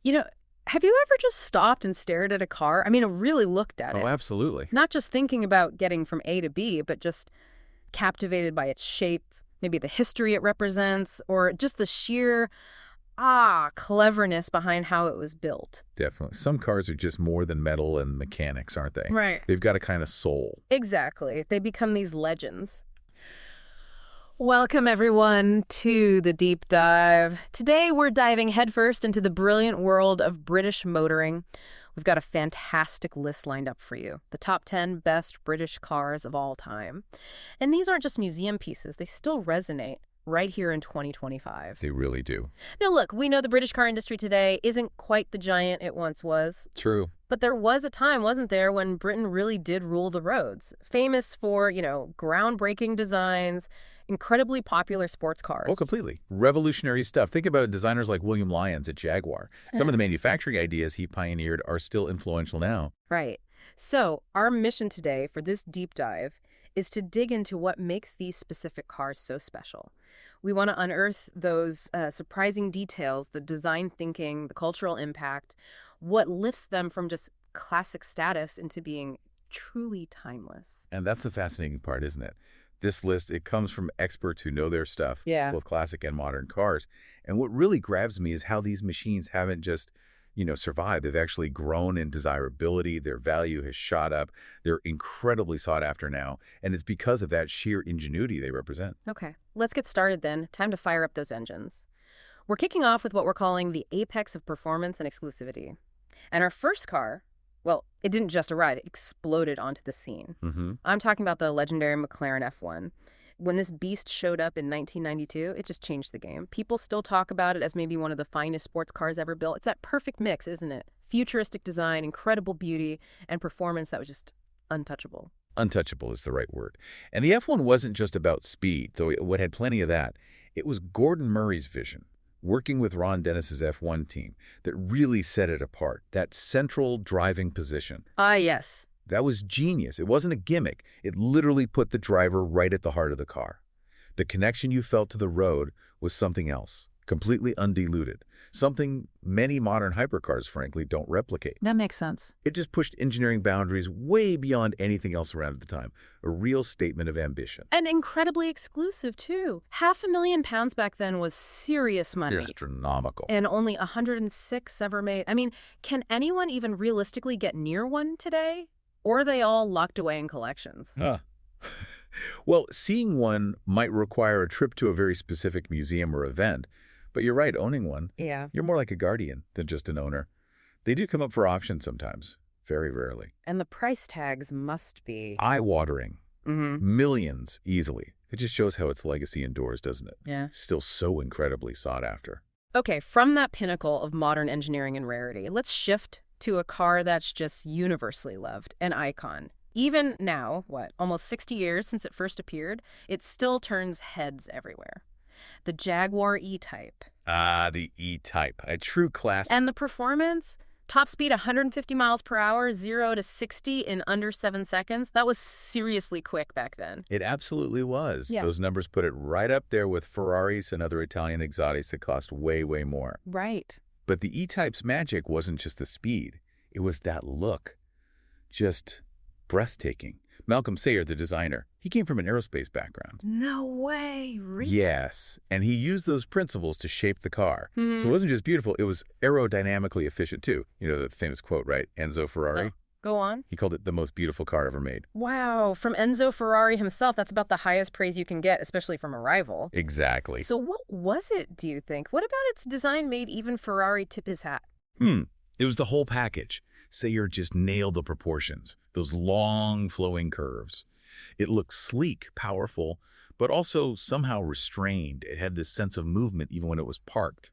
You know, have you ever just stopped and stared at a car? I mean, really looked at Oh, it. absolutely. Not just thinking about getting from A to B, but just captivated by its shape, maybe the history it represents, or just the sheer, cleverness behind how it was built. Definitely. Some cars are just more than metal and mechanics, aren't they? Right. They've got a kind of soul. Exactly. They become these legends. Welcome, everyone, to the deep dive. Today, we're diving headfirst into the brilliant world of British motoring. We've got a fantastic list lined up for you. The top 10 best British cars of all time. And these aren't just museum pieces. They still resonate right here in 2025. They really do. Now, look, we know the British car industry today isn't quite the giant it once was. True. But there was a time, wasn't there, when Britain really did rule the roads. Famous for, groundbreaking designs, incredibly popular sports cars. Oh, completely. Revolutionary stuff. Think about designers like William Lyons at Jaguar. Some of the manufacturing ideas he pioneered are still influential now. Right. So, our mission today for this deep dive is to dig into what makes these specific cars so special. We want to unearth those surprising details, the design thinking, the cultural impact, what lifts them from just classic status into being truly timeless. And that's the fascinating part, isn't it? This list, it comes from experts who know their stuff, Yeah. both classic and modern cars. And what really grabs me is how these machines haven't just, survived. They've actually grown in desirability. Their value has shot up. They're incredibly sought after now. And it's because of that sheer ingenuity they represent. Okay, let's get started then. Time to fire up those engines. We're kicking off with what we're calling the apex of performance and exclusivity. And our first car, well, it didn't just arrive, it exploded onto the scene. Mm-hmm. I'm talking about the legendary McLaren F1. When this beast showed up in 1992, it just changed the game. People still talk about it as maybe one of the finest sports cars ever built. It's that perfect mix, isn't it? Futuristic design, incredible beauty, and performance that was just untouchable. Untouchable is the right word. And the F1 wasn't just about speed, though it had plenty of that. It was Gordon Murray's vision, working with Ron Dennis's F1 team, that really set it apart, that central driving position. Ah, yes. That was genius. It wasn't a gimmick. It literally put the driver right at the heart of the car. The connection you felt to the road was something else, completely undiluted, something many modern hypercars, frankly, don't replicate. That makes sense. It just pushed engineering boundaries way beyond anything else around at the time, a real statement of ambition. And incredibly exclusive, too. £500,000 back then was serious money. Astronomical. And only 106 ever made. I mean, can anyone even realistically get near one today? Or are they all locked away in collections? Huh. Well, seeing one might require a trip to a very specific museum or event, but you're right, owning one, Yeah. you're more like a guardian than just an owner. They do come up for auction sometimes, very rarely. And the price tags must be. Eye-watering. Mm-hmm. Millions, easily. It just shows how its legacy endures, doesn't it? Yeah. Still so incredibly sought after. Okay, from that pinnacle of modern engineering and rarity, let's shift to a car that's just universally loved, an icon. Even now, almost 60 years since it first appeared, it still turns heads everywhere. The Jaguar E-Type. Ah, the E-Type, a true classic. And the performance? Top speed 150 miles per hour, 0 to 60 in under 7 seconds. That was seriously quick back then. It absolutely was. Yeah. Those numbers put it right up there with Ferraris and other Italian exotics that cost way, way more. Right. But the E-Type's magic wasn't just the speed. It was that look. Just breathtaking. Malcolm Sayer, the designer, he came from an aerospace background. No way. Really? Yes, and he used those principles to shape the car. Mhm. So it wasn't just beautiful, it was aerodynamically efficient too. You know the famous quote, right? Enzo Ferrari. Go on. He called it the most beautiful car ever made. Wow. From Enzo Ferrari himself, that's about the highest praise you can get, especially from a rival. Exactly. So what was it, do you think? What about its design made even Ferrari tip his hat? It was the whole package. Sayer just nailed the proportions, those long flowing curves. It looked sleek, powerful, but also somehow restrained. It had this sense of movement even when it was parked.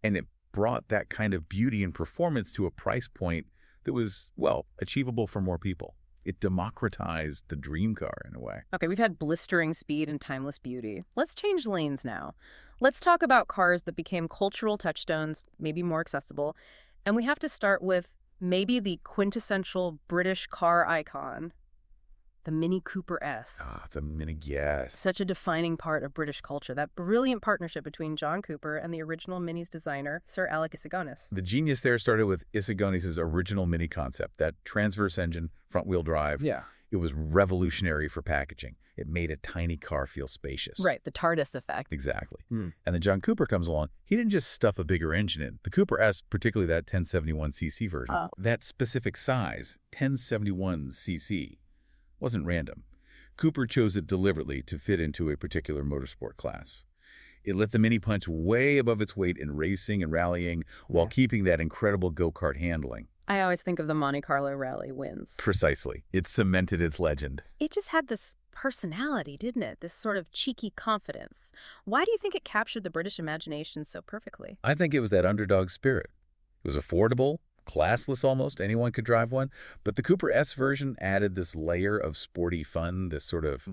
And it brought that kind of beauty and performance to a price point that was, well, achievable for more people. It democratized the dream car in a way. Okay, we've had blistering speed and timeless beauty. Let's change lanes now. Let's talk about cars that became cultural touchstones, maybe more accessible. And we have to start with maybe the quintessential British car icon, the Mini Cooper S. Ah, the Mini, yes. Such a defining part of British culture, that brilliant partnership between John Cooper and the original Mini's designer, Sir Alec Isigonis. The genius there started with Isigonis' original Mini concept, that transverse engine, front-wheel drive. Yeah. It was revolutionary for packaging. It made a tiny car feel spacious. Right, the TARDIS effect. Exactly. And then John Cooper comes along. He didn't just stuff a bigger engine in. The Cooper S, particularly that 1071cc version, that specific size, 1071cc, wasn't random. Cooper chose it deliberately to fit into a particular motorsport class. It let the Mini punch way above its weight in racing and rallying while keeping that incredible go-kart handling. I always think of the Monte Carlo rally wins. Precisely. It cemented its legend. It just had this personality, didn't it? This sort of cheeky confidence. Why do you think it captured the British imagination so perfectly? I think it was that underdog spirit. It was affordable, classless almost. Anyone could drive one. But the Cooper S version added this layer of sporty fun, this sort of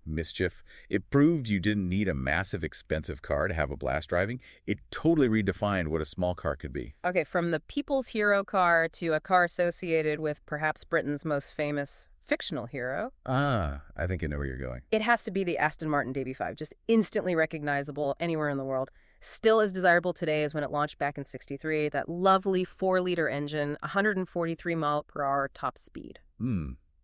mischief. It proved you didn't need a massive, expensive car to have a blast driving. It totally redefined what a small car could be. Okay, from the people's hero car to a car associated with perhaps Britain's most famous fictional hero. Ah, I think I know where you're going. It has to be the Aston Martin DB5, just instantly recognizable anywhere in the world. Still as desirable today as when it launched back in '63, that lovely 4-liter engine, 143 mile per hour top speed.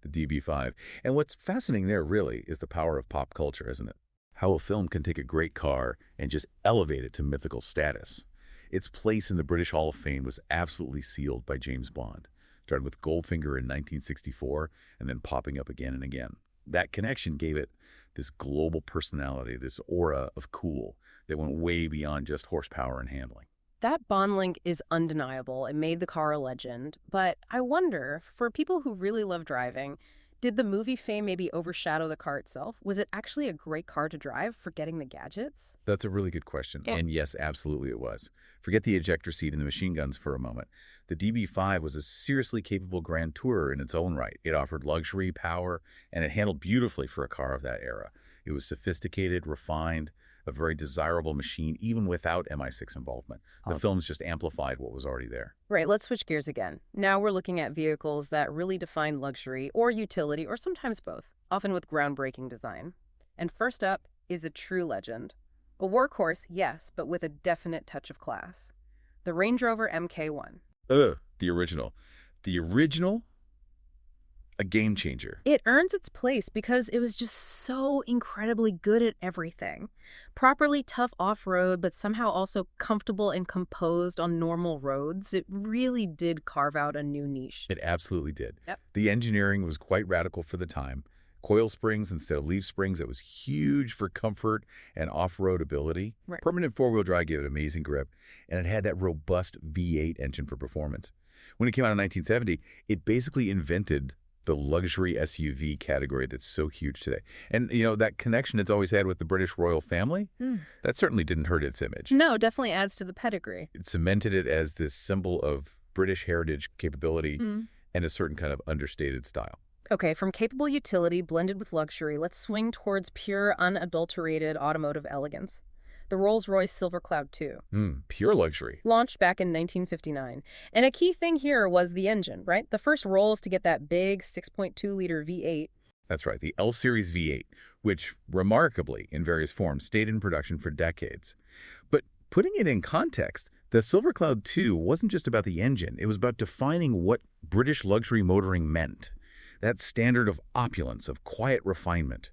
The DB5. And what's fascinating there, really, is the power of pop culture, isn't it? How a film can take a great car and just elevate it to mythical status. Its place in the British Hall of Fame was absolutely sealed by James Bond. Started with Goldfinger in 1964 and then popping up again and again. That connection gave it this global personality, this aura of cool that went way beyond just horsepower and handling. That Bond link is undeniable. It made the car a legend. But I wonder, for people who really love driving, did the movie fame maybe overshadow the car itself? Was it actually a great car to drive, forgetting the gadgets? That's a really good question. Yeah. And yes, absolutely it was. Forget the ejector seat and the machine guns for a moment. The DB5 was a seriously capable grand tourer in its own right. It offered luxury, power, and it handled beautifully for a car of that era. It was sophisticated, refined, a very desirable machine, even without MI6 involvement. The films just amplified what was already there. Right, let's switch gears again. Now we're looking at vehicles that really define luxury or utility, or sometimes both, often with groundbreaking design. And first up is a true legend. A workhorse, yes, but with a definite touch of class. The Range Rover MK1. The original. The original? A game changer. It earns its place because it was just so incredibly good at everything. Properly tough off-road, but somehow also comfortable and composed on normal roads. It really did carve out a new niche. It absolutely did. Yep. The engineering was quite radical for the time. Coil springs instead of leaf springs. That was huge for comfort and off-road ability. Right. Permanent four-wheel drive gave it amazing grip, and it had that robust V8 engine for performance. When it came out in 1970, it basically invented the luxury SUV category that's so huge today. And, you know, that connection it's always had with the British royal family, that certainly didn't hurt its image. No, definitely adds to the pedigree. It cemented it as this symbol of British heritage, capability, and a certain kind of understated style. Okay, from capable utility blended with luxury, let's swing towards pure, unadulterated automotive elegance. The Rolls-Royce Silver Cloud 2. Pure luxury. Launched back in 1959. And a key thing here was the engine, right? The first Rolls to get that big 6.2-liter V8. That's right, the L-Series V8, which remarkably, in various forms, stayed in production for decades. But putting it in context, the Silver Cloud 2 wasn't just about the engine. It was about defining what British luxury motoring meant. That standard of opulence, of quiet refinement.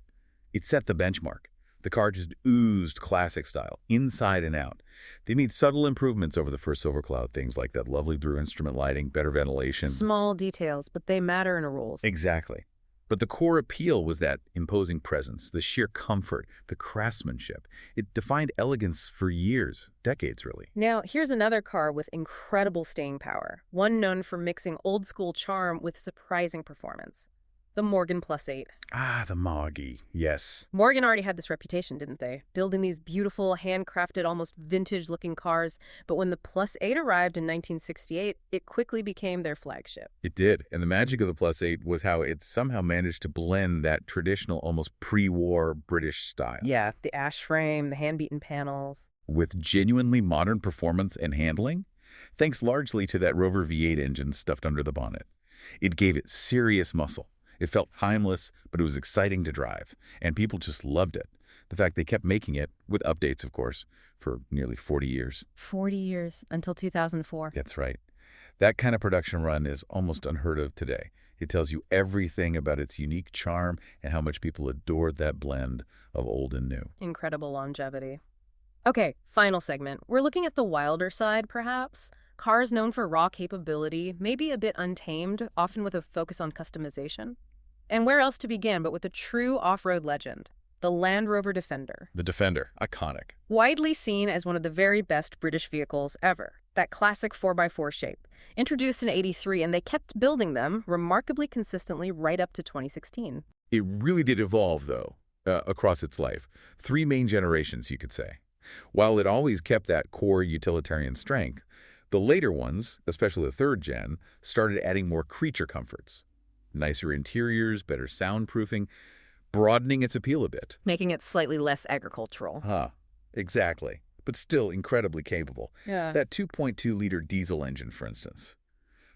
It set the benchmark. The car just oozed classic style, inside and out. They made subtle improvements over the first Silver Cloud, things like that lovely blue instrument lighting, better ventilation. Small details, but they matter in a Rolls. Exactly. But the core appeal was that imposing presence, the sheer comfort, the craftsmanship. It defined elegance for years, decades really. Now, here's another car with incredible staying power, one known for mixing old-school charm with surprising performance. The Morgan Plus 8. Ah, the Moggy, yes. Morgan already had this reputation, didn't they? Building these beautiful, handcrafted, almost vintage-looking cars. But when the Plus 8 arrived in 1968, it quickly became their flagship. It did. And the magic of the Plus 8 was how it somehow managed to blend that traditional, almost pre-war British style. Yeah, the ash frame, the hand-beaten panels. With genuinely modern performance and handling, thanks largely to that Rover V8 engine stuffed under the bonnet. It gave it serious muscle. It felt timeless, but it was exciting to drive, and people just loved it. The fact they kept making it, with updates, of course, for nearly 40 years. 40 years until 2004. That's right. That kind of production run is almost unheard of today. It tells you everything about its unique charm and how much people adored that blend of old and new. Incredible longevity. Okay, final segment. We're looking at the wilder side, perhaps. Cars known for raw capability, maybe a bit untamed, often with a focus on customization. And where else to begin but with a true off-road legend, the Land Rover Defender. The Defender, iconic. Widely seen as one of the very best British vehicles ever, that classic 4x4 shape. Introduced in '83, and they kept building them remarkably consistently right up to 2016. It really did evolve, though, across its life. 3 main generations, you could say. While it always kept that core utilitarian strength, the later ones, especially the 3rd gen, started adding more creature comforts. Nicer interiors, better soundproofing, broadening its appeal a bit. Making it slightly less agricultural. Exactly. But still incredibly capable. Yeah. That 2.2-liter diesel engine, for instance.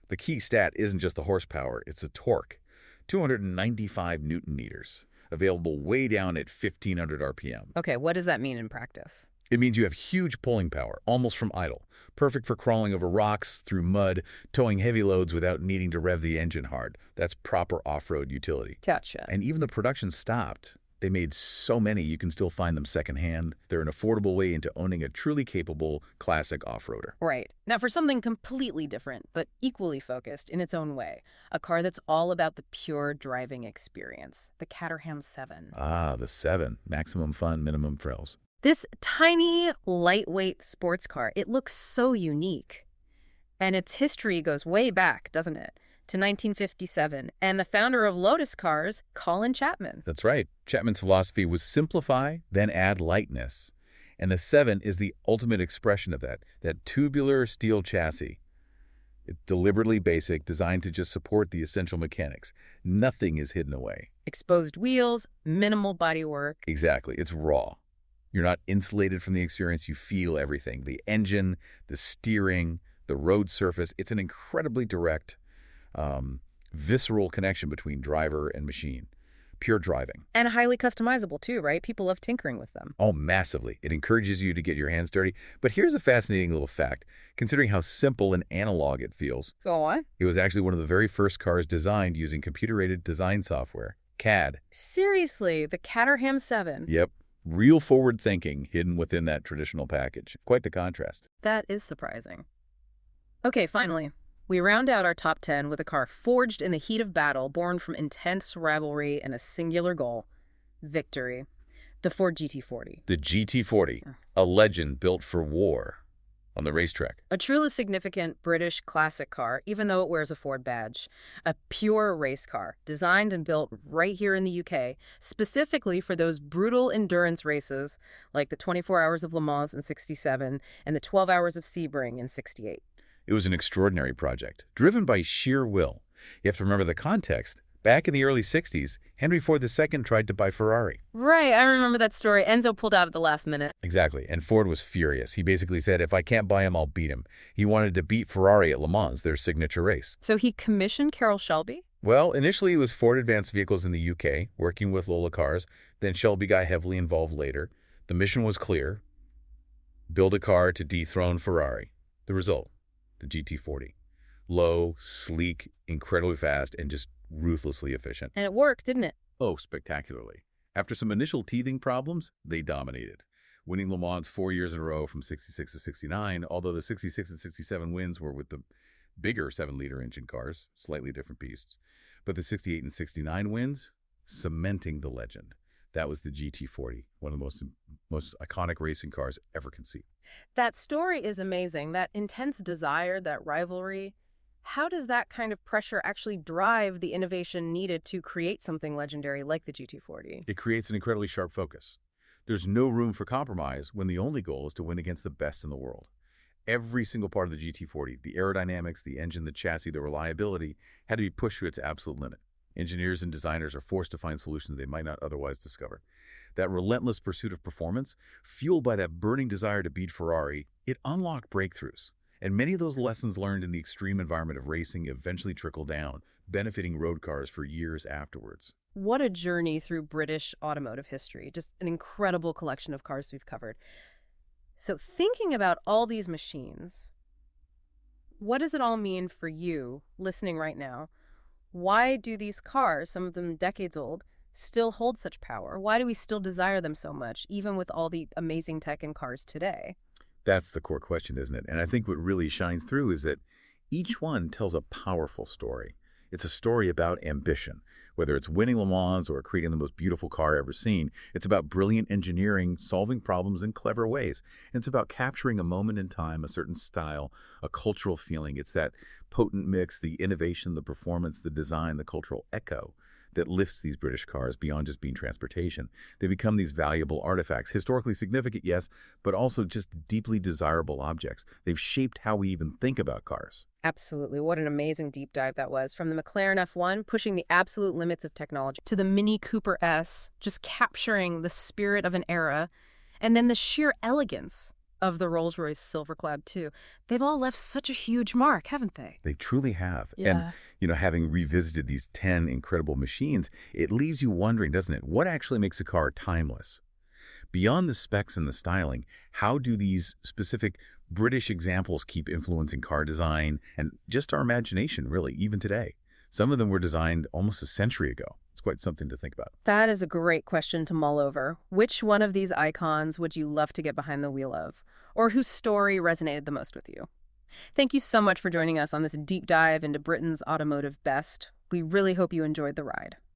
The key stat isn't just the horsepower, it's the torque. 295 newton meters, available way down at 1,500 RPM. Okay, what does that mean in practice? It means you have huge pulling power, almost from idle. Perfect for crawling over rocks, through mud, towing heavy loads without needing to rev the engine hard. That's proper off-road utility. Gotcha. And even the production stopped. They made so many you can still find them secondhand. They're an affordable way into owning a truly capable classic off-roader. Right. Now for something completely different, but equally focused in its own way. A car that's all about the pure driving experience. The Caterham 7. The 7. Maximum fun, minimum frills. This tiny, lightweight sports car, it looks so unique. And its history goes way back, doesn't it? To 1957, and the founder of Lotus Cars, Colin Chapman. That's right. Chapman's philosophy was simplify, then add lightness. And the 7 is the ultimate expression of that tubular steel chassis. It's deliberately basic, designed to just support the essential mechanics. Nothing is hidden away. Exposed wheels, minimal bodywork. Exactly. It's raw. You're not insulated from the experience. You feel everything. The engine, the steering, the road surface. It's an incredibly direct, visceral connection between driver and machine. Pure driving. And highly customizable too, right? People love tinkering with them. Oh, massively. It encourages you to get your hands dirty. But here's a fascinating little fact. Considering how simple and analog it feels, Go on. it was actually one of the very first cars designed using computer-aided design software, CAD. Seriously, the Caterham 7. Yep. Real forward thinking hidden within that traditional package. Quite the contrast. That is surprising. Okay, finally, we round out our top 10 with a car forged in the heat of battle, born from intense rivalry and a singular goal: victory. The Ford GT40. The GT40, a legend built for war on the racetrack. A truly significant British classic car, even though it wears a Ford badge. A pure race car, designed and built right here in the UK, specifically for those brutal endurance races like the 24 Hours of Le Mans in '67 and the 12 Hours of Sebring in '68. It was an extraordinary project, driven by sheer will. You have to remember the context. Back in the early 60s, Henry Ford II tried to buy Ferrari. Right, I remember that story. Enzo pulled out at the last minute. Exactly, and Ford was furious. He basically said, if I can't buy him, I'll beat him. He wanted to beat Ferrari at Le Mans, their signature race. So he commissioned Carroll Shelby? Well, initially it was Ford Advanced Vehicles in the UK, working with Lola Cars. Then Shelby got heavily involved later. The mission was clear: build a car to dethrone Ferrari. The result, the GT40. Low, sleek, incredibly fast, and just ruthlessly efficient. And it worked, didn't it? Oh, spectacularly. After some initial teething problems, they dominated, winning Le Mans 4 years in a row from 66 to 69, although the 66 and 67 wins were with the bigger 7-liter engine cars, slightly different beasts. But the 68 and 69 wins, cementing the legend. That was the GT40, one of the most iconic racing cars ever conceived. That story is amazing. That intense desire, that rivalry. How does that kind of pressure actually drive the innovation needed to create something legendary like the GT40? It creates an incredibly sharp focus. There's no room for compromise when the only goal is to win against the best in the world. Every single part of the GT40, the aerodynamics, the engine, the chassis, the reliability, had to be pushed to its absolute limit. Engineers and designers are forced to find solutions they might not otherwise discover. That relentless pursuit of performance, fueled by that burning desire to beat Ferrari, it unlocked breakthroughs. And many of those lessons learned in the extreme environment of racing eventually trickle down, benefiting road cars for years afterwards. What a journey through British automotive history. Just an incredible collection of cars we've covered. So thinking about all these machines, what does it all mean for you listening right now? Why do these cars, some of them decades old, still hold such power? Why do we still desire them so much, even with all the amazing tech in cars today? That's the core question, isn't it? And I think what really shines through is that each one tells a powerful story. It's a story about ambition, whether it's winning Le Mans or creating the most beautiful car ever seen. It's about brilliant engineering, solving problems in clever ways. And it's about capturing a moment in time, a certain style, a cultural feeling. It's that potent mix, the innovation, the performance, the design, the cultural echo that lifts these British cars beyond just being transportation. They become these valuable artifacts, historically significant, yes, but also just deeply desirable objects. They've shaped how we even think about cars. Absolutely. What an amazing deep dive that was. From the McLaren F1, pushing the absolute limits of technology, to the Mini Cooper S, just capturing the spirit of an era, and then the sheer elegance of the Rolls-Royce Silverclad too. They've all left such a huge mark, haven't they? They truly have. And, Yeah. having revisited these 10 incredible machines, it leaves you wondering, doesn't it? What actually makes a car timeless? Beyond the specs and the styling, how do these specific British examples keep influencing car design and just our imagination, really, even today? Some of them were designed almost a century ago. It's quite something to think about. That is a great question to mull over. Which one of these icons would you love to get behind the wheel of? Or whose story resonated the most with you? Thank you so much for joining us on this deep dive into Britain's automotive best. We really hope you enjoyed the ride.